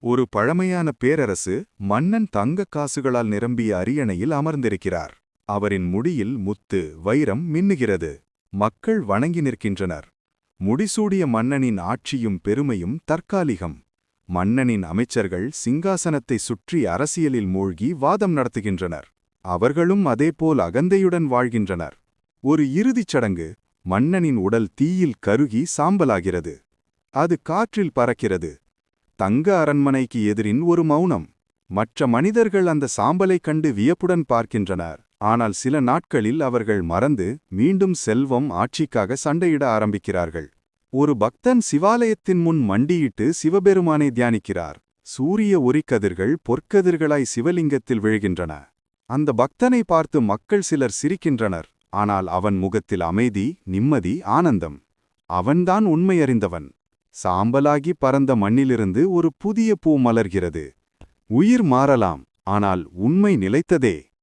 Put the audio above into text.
ஒரு பழமையான பேரரசு மன்னன் தங்கக் காசுகளால் நிரம்பிய அரியணையில் அமர்ந்திருக்கிறார். அவரின் முடியில் முத்து, வைரம் மின்னுகிறது. மக்கள் வணங்கி நிற்கின்றனர். முடிசூடிய மன்னனின் ஆட்சியும் பெருமையும் தற்காலிகம். மன்னனின் அமைச்சர்கள் சிங்காசனத்தை சுற்றி அரசியலில் மூழ்கி வாதம் நடத்துகின்றனர். அவர்களும் அதேபோல் அகந்தையுடன் வாழ்கின்றனர். ஒரு இறுதிச் சடங்கு. மன்னனின் உடல் தீயில் கருகி சாம்பலாகிறது. அது காற்றில் பறக்கிறது. தங்க அரண்மனைக்கு எதிரின் ஒரு மௌனம். மற்ற மனிதர்கள் அந்த சாம்பலைக் கண்டு வியப்புடன் பார்க்கின்றனர். ஆனால் சில நாட்களில் அவர்கள் மறந்து மீண்டும் செல்வம், ஆட்சிக்காக சண்டையிட ஆரம்பிக்கிறார்கள். ஒரு பக்தன் சிவாலயத்தின் முன் மண்டியிட்டு சிவபெருமானை தியானிக்கிறார். சூரிய ஒளிக்கதிர்கள் பொற்கதிர்களாய் சிவலிங்கத்தில் விழுகின்றன. அந்த பக்தனை பார்த்து மக்கள் சிலர் சிரிக்கின்றனர். ஆனால் அவன் முகத்தில் அமைதி, நிம்மதி, ஆனந்தம். அவன்தான் உண்மையறிந்தவன். சாம்பலாகி பறந்த மண்ணிலிருந்து ஒரு புதிய பூ மலர்கிறது. உயிர் மாறலாம், ஆனால் உண்மை நிலைத்ததே.